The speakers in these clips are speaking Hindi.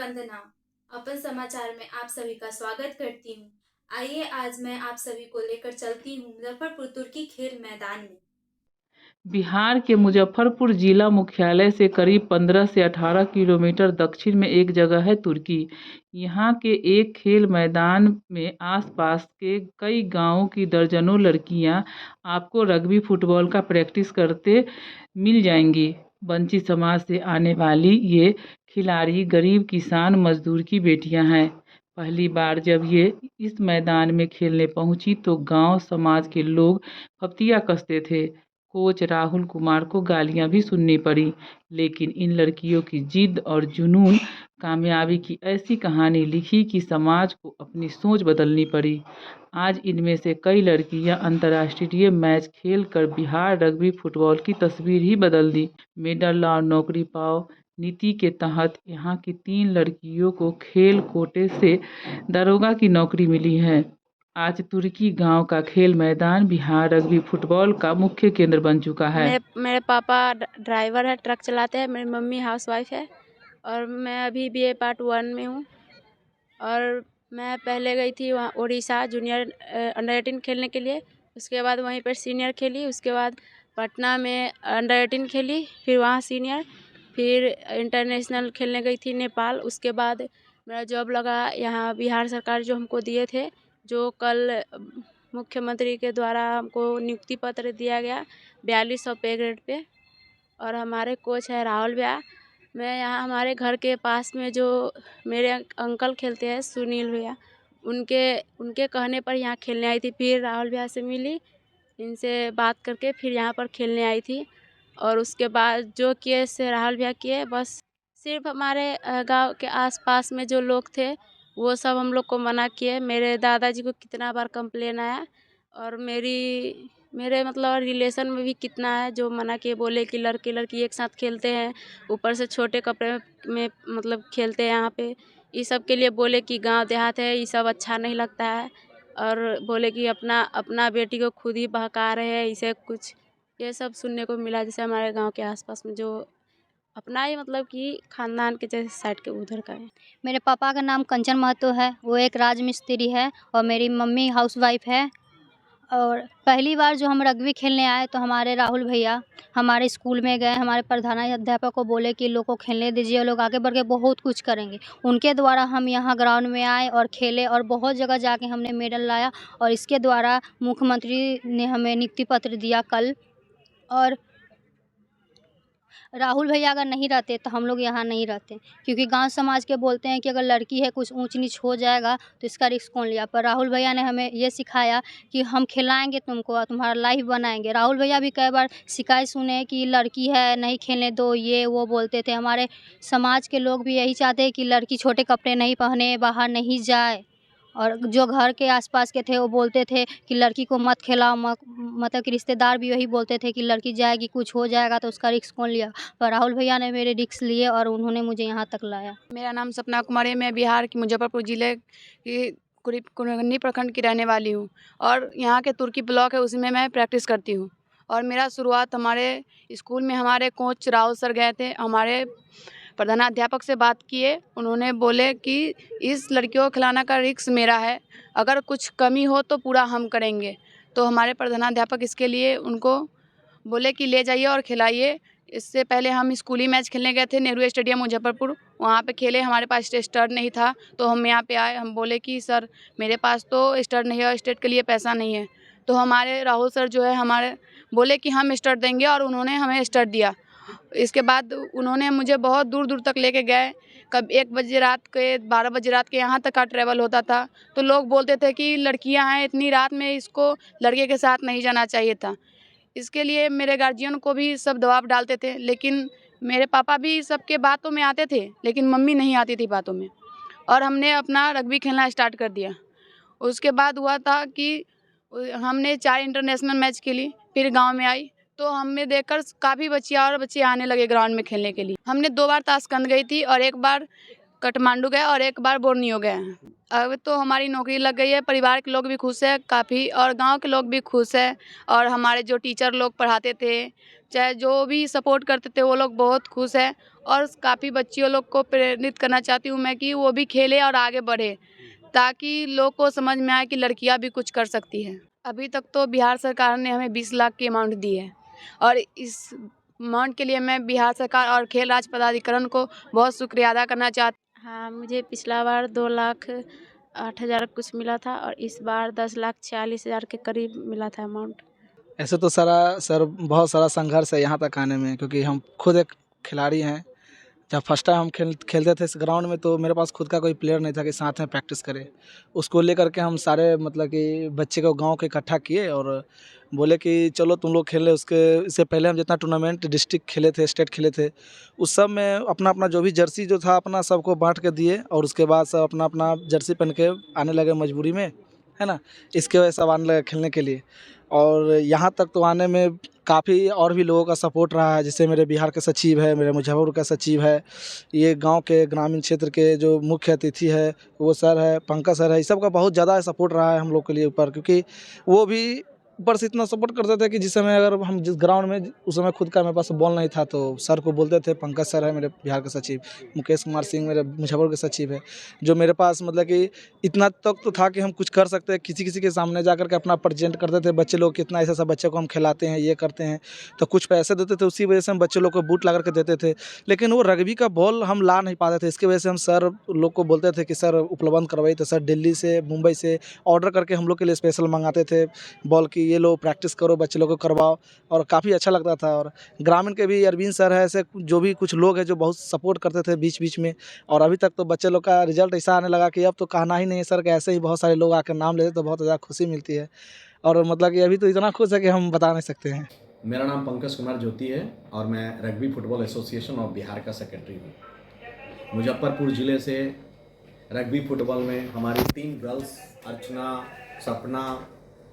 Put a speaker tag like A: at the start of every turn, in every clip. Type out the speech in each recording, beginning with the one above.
A: वंदना। अपन समाचार में आप सभी का स्वागत करती हूँ। आइए आज मैं आप सभी को लेकर चलती हूँ मुजफ्फरपुर तुर्की खेल मैदान में।
B: बिहार के मुजफ्फरपुर जिला मुख्यालय से करीब 15 से 18 किलोमीटर दक्षिण में एक जगह है तुर्की। यहाँ के एक खेल मैदान में आसपास के कई गांवों की दर्जनों लड़कियां आपको रग्बी फुटबॉल का प्रैक्टिस करते मिल जाएंगी। बंची समाज से आने वाली ये खिलाड़ी गरीब किसान मजदूर की बेटियां हैं। पहली बार जब ये इस मैदान में खेलने पहुंची तो गांव समाज के लोग फप्तियां कसते थे। कोच राहुल कुमार को गालियां भी सुननी पड़ी, लेकिन इन लड़कियों की जिद और जुनून कामयाबी की ऐसी कहानी लिखी कि समाज को अपनी सोच बदलनी पड़ी। आज इनमें से कई लड़कियां अंतर्राष्ट्रीय मैच खेल कर बिहार रग्बी फुटबॉल की तस्वीर ही बदल दी। मेडल और नौकरी पाओ नीति के तहत यहाँ की 3 लड़कियों को खेल कोटे से दरोगा की नौकरी मिली है। आज तुर्की गांव का खेल मैदान बिहार रग्बी फुटबॉल का मुख्य केंद्र बन चुका है।
C: मेरे पापा ड्राइवर है, ट्रक चलाते हैं। मेरी मम्मी हाउसवाइफ है और मैं अभी BA पार्ट 1 में हूँ। और मैं पहले गई थी वहाँ उड़ीसा जूनियर अंडर 18 खेलने के लिए। उसके बाद वहीं पर सीनियर खेली। उसके बाद पटना में अंडर 18 खेली, फिर वहाँ सीनियर, फिर इंटरनेशनल खेलने गई थी नेपाल। उसके बाद मेरा जॉब लगा यहाँ बिहार सरकार जो हमको दिए थे, जो कल मुख्यमंत्री के द्वारा हमको नियुक्ति पत्र दिया गया 4200 पे ग्रेड पे। और हमारे कोच है राहुल भैया। मैं यहाँ हमारे घर के पास में जो मेरे अंकल खेलते हैं सुनील भैया, उनके कहने पर यहाँ खेलने आई थी। फिर राहुल भैया से मिली, इनसे बात करके फिर यहाँ पर खेलने आई थी। और उसके बाद जो किए से राहुल भैया किए, बस सिर्फ हमारे गांव के आसपास में जो लोग थे वो सब हम लोग को मना किए। मेरे दादाजी को कितना बार कंप्लेन आया और मेरे मतलब रिलेशन में भी कितना है जो मना किए, बोले कि लड़के लड़की एक साथ खेलते हैं, ऊपर से छोटे कपड़े में मतलब खेलते हैं यहाँ पे। इस सब के लिए बोले कि गांव देहात है, ये सब अच्छा नहीं लगता है। और बोले कि अपना बेटी को खुद ही बहका रहे हैं, इसे कुछ ये सब सुनने को मिला। जैसे हमारे गांव के आसपास में जो अपना ही मतलब कि खानदान के जैसे साइड के उधर का है।
D: मेरे पापा का नाम कंचन महतो है, वो एक राजमिस्त्री है और मेरी मम्मी हाउसवाइफ है। और पहली बार जो हम रग्बी खेलने आए तो हमारे राहुल भैया हमारे स्कूल में गए, हमारे प्रधानाध्यापक को बोले कि लोग को खेलने दीजिए, लोग आगे बढ़ के बहुत कुछ करेंगे। उनके द्वारा हम यहाँ ग्राउंड में आए और खेले और बहुत जगह जाके हमने मेडल लाया। और इसके द्वारा मुख्यमंत्री ने हमें नियुक्ति पत्र दिया कल। और राहुल भैया अगर नहीं रहते तो हम लोग यहाँ नहीं रहते, क्योंकि गांव समाज के बोलते हैं कि अगर लड़की है कुछ ऊंच नीच हो जाएगा तो इसका रिस्क कौन लिया। पर राहुल भैया ने हमें ये सिखाया कि हम खिलाएंगे तुमको और तुम्हारा लाइफ बनाएंगे। राहुल भैया भी कई बार शिकायत सुने कि लड़की है नहीं खेलने दो, ये वो बोलते थे। हमारे समाज के लोग भी यही चाहते हैं कि लड़की छोटे कपड़े नहीं पहने, बाहर नहीं जाए। और जो घर के आसपास के थे वो बोलते थे कि लड़की को मत खिलाओ, मतलब कि रिश्तेदार भी यही बोलते थे कि लड़की जाएगी कुछ हो जाएगा तो उसका रिस्क कौन लिया। पर राहुल भैया ने मेरे रिस्क लिए और उन्होंने मुझे यहाँ तक लाया।
C: मेरा नाम सपना कुमारी है। मैं बिहार की मुजफ्फरपुर ज़िले की कुरगनी प्रखंड की रहने वाली हूँ और यहाँ के तुर्की ब्लॉक है उसमें मैं प्रैक्टिस करती हूँ। और मेरा शुरुआत हमारे स्कूल में हमारे कोच राहुल सर गए थे, हमारे प्रधानाध्यापक से बात किए। उन्होंने बोले कि इस लड़कियों को खिलाना का रिस्क मेरा है, अगर कुछ कमी हो तो पूरा हम करेंगे। तो हमारे प्रधानाध्यापक इसके लिए उनको बोले कि ले जाइए और खिलाइए। इससे पहले हम स्कूली मैच खेलने गए थे नेहरू स्टेडियम मुजफ्फरपुर, वहाँ पे खेले। हमारे पास स्टड नहीं था तो हम यहाँ पे आए। हम बोले कि सर मेरे पास तो स्टड नहीं है और स्टेट के लिए पैसा नहीं है। तो हमारे राहुल सर जो है हमारे बोले कि हम स्टड देंगे और उन्होंने हमें स्टड दिया। इसके बाद उन्होंने मुझे बहुत दूर दूर तक लेके गए। कब 1 बजे रात के 12 बजे रात के यहाँ तक का ट्रैवल होता था तो लोग बोलते थे कि लड़कियाँ हैं इतनी रात में, इसको लड़के के साथ नहीं जाना चाहिए था। इसके लिए मेरे गार्जियन को भी सब दबाव डालते थे, लेकिन मेरे पापा भी सबके बातों में आते थे लेकिन मम्मी नहीं आती थी बातों में। और हमने अपना रग्बी खेलना स्टार्ट कर दिया। उसके बाद हुआ था कि हमने 4 इंटरनेशनल मैच खेली। फिर गांव में आई तो हमें देखकर काफ़ी बच्चे आने लगे ग्राउंड में खेलने के लिए। हमने 2 बार ताशकंद गई थी और 1 बार काठमांडू गए और 1 बार बोर्नियो गए हैं। अब तो हमारी नौकरी लग गई है, परिवार के लोग भी खुश हैं काफ़ी और गांव के लोग भी खुश हैं और हमारे जो टीचर लोग पढ़ाते थे चाहे जो भी सपोर्ट करते थे वो लोग बहुत खुश हैं और काफ़ी बच्चियों लोग को प्रेरित करना चाहती हूँ मैं कि वो भी खेले और आगे बढ़े ताकि लोग को समझ में आए कि लड़कियां भी कुछ कर सकती हैं। अभी तक तो बिहार सरकार ने हमें 20 लाख की अमाउंट दी है और इस अमाउंट के लिए मैं बिहार सरकार और खेल राज्य पदाधिकरण को बहुत शुक्रिया अदा करना चाहती हूँ। हाँ, मुझे पिछला बार 2,08,000 कुछ मिला था और इस बार 10,40,000 के करीब मिला था अमाउंट।
E: ऐसे तो बहुत सारा संघर्ष है यहाँ तक आने में, क्योंकि हम खुद एक खिलाड़ी हैं। जब फर्स्ट टाइम हम खेलते थे इस ग्राउंड में तो मेरे पास खुद का कोई प्लेयर नहीं था कि साथ में प्रैक्टिस करें। उसको लेकर के हम सारे मतलब कि बच्चे को गांव के इकट्ठा किए और बोले कि चलो तुम लोग खेल ले। इससे पहले हम जितना टूर्नामेंट डिस्ट्रिक्ट खेले थे, स्टेट खेले थे, उस सब में अपना अपना जो भी जर्सी जो था अपना सबको बांट के दिए और उसके बाद सब अपना अपना जर्सी पहन के आने लगे मजबूरी में, है ना। इसके वजह से सब आने लगे खेलने के लिए और यहाँ तक तो आने में काफ़ी और भी लोगों का सपोर्ट रहा है। जैसे मेरे बिहार के सचिव है, मेरे मुजफ्फरपुर का सचिव है, ये गांव के ग्रामीण क्षेत्र के जो मुख्य अतिथि है वो सर है, पंकज सर है, इस सब का बहुत ज़्यादा सपोर्ट रहा है हम लोग के लिए ऊपर, क्योंकि वो भी ऊपर से इतना सपोर्ट करते थे कि जिस समय अगर हम जिस ग्राउंड में उस समय खुद का मेरे पास बॉल नहीं था तो सर को बोलते थे। पंकज सर है मेरे बिहार के सचिव, मुकेश कुमार सिंह मेरे मुजफ्फरपुर के सचिव है, जो मेरे पास मतलब कि इतना तक तो था कि हम कुछ कर सकते हैं, किसी किसी के सामने जा कर के अपना प्रेजेंट करते थे। बच्चे लोग कितना ऐसा बच्चे को हम खिलाते हैं, ये करते हैं, तो कुछ पैसे देते थे, उसी वजह से हम बच्चे लोग को बूट ला करके देते थे। लेकिन वो रग्बी का बॉल हम ला नहीं पाते थे, इसकी वजह से हम सर लोग को बोलते थे कि सर उपलब्ध करवाइए, तो सर दिल्ली से मुंबई से ऑर्डर करके हम लोग के लिए स्पेशल मंगाते थे बॉल की, ये लो प्रैक्टिस करो, बच्चे लोग को करवाओ, और काफ़ी अच्छा लगता था। और ग्रामीण के भी अरविंद सर है, ऐसे जो भी कुछ लोग हैं जो बहुत सपोर्ट करते थे बीच बीच में। और अभी तक तो बच्चे लोग का रिजल्ट ऐसा आने लगा कि अब तो कहना ही नहीं है सर, कि ऐसे ही बहुत सारे लोग आकर नाम लेते तो बहुत ज़्यादा खुशी मिलती है। और मतलब कि अभी तो इतना खुश है कि हम बता नहीं सकते हैं।
F: मेरा नाम पंकज कुमार ज्योति है और मैं rugby football association of Bihar का सेक्रेटरी हूँ। मुजफ्फरपुर ज़िले से रग्बी फुटबॉल में हमारी 3 गर्ल्स अर्चना, सपना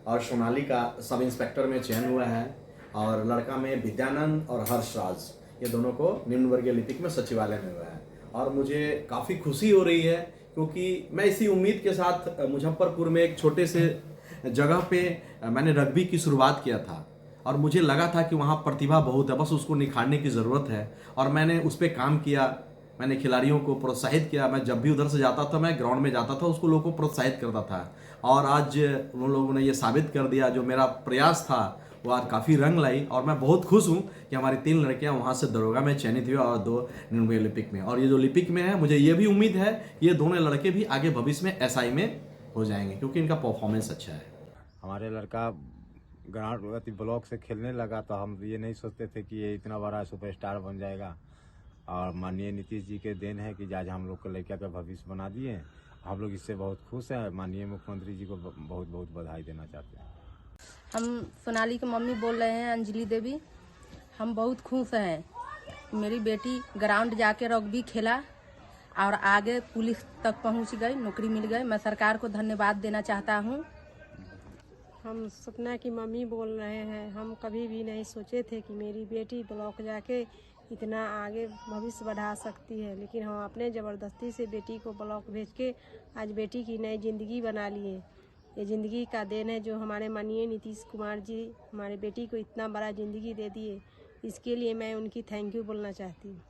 F: और सोनाली का सब इंस्पेक्टर में चयन हुआ है और लड़का में विद्यानंद और हर्षराज, ये दोनों को निम्न वर्गीय लिपिक में सचिवालय में हुआ है। और मुझे काफ़ी खुशी हो रही है क्योंकि मैं इसी उम्मीद के साथ मुजफ्फरपुर में एक छोटे से जगह पे मैंने रग्बी की शुरुआत किया था और मुझे लगा था कि वहाँ प्रतिभा बहुत है, बस उसको निखारने की ज़रूरत है और मैंने उस पर काम किया। मैंने खिलाड़ियों को प्रोत्साहित किया। मैं जब भी उधर से जाता था, मैं ग्राउंड में जाता था, उसको लोगों को प्रोत्साहित करता था और आज उन लोगों ने ये साबित कर दिया, जो मेरा प्रयास था वो आज काफ़ी रंग लाई। और मैं बहुत खुश हूँ कि हमारी 3 लड़कियाँ वहाँ से दरोगा में चयनित हुई और 2 निम्न लिपिक में। और ये जो लिपिक में है, मुझे ये भी उम्मीद है कि ये दोनों लड़के भी आगे भविष्य में SI में हो जाएंगे क्योंकि इनका परफॉर्मेंस अच्छा है।
G: हमारे लड़का ग्राउंड ब्लॉक से खेलने लगा तो हम ये नहीं सोचते थे कि ये इतना बड़ा सुपरस्टार बन जाएगा। और माननीय नीतीश जी के देन है कि आज हम लोग को लड़का का भविष्य बना दिए। हम लोग इससे बहुत खुश हैं। माननीय मुख्यमंत्री जी को बहुत बहुत बधाई देना चाहते हैं।
H: हम सोनाली की मम्मी बोल रहे हैं, अंजलि देवी। हम बहुत खुश हैं, मेरी बेटी ग्राउंड जाके रग्बी खेला और आगे पुलिस तक पहुंच गई, नौकरी मिल गई। मैं सरकार को धन्यवाद देना चाहता हूं।
I: हम सपना की मम्मी बोल रहे हैं। हम कभी भी नहीं सोचे थे कि मेरी बेटी ब्लॉक जाके इतना आगे भविष्य बढ़ा सकती है, लेकिन हम अपने ज़बरदस्ती से बेटी को ब्लॉक भेज के आज बेटी की नई ज़िंदगी बना लिए। ये ज़िंदगी का देन है जो हमारे माननीय नीतीश कुमार जी हमारे बेटी को इतना बड़ा ज़िंदगी दे दिए। इसके लिए मैं उनकी थैंक यू बोलना चाहती हूँ।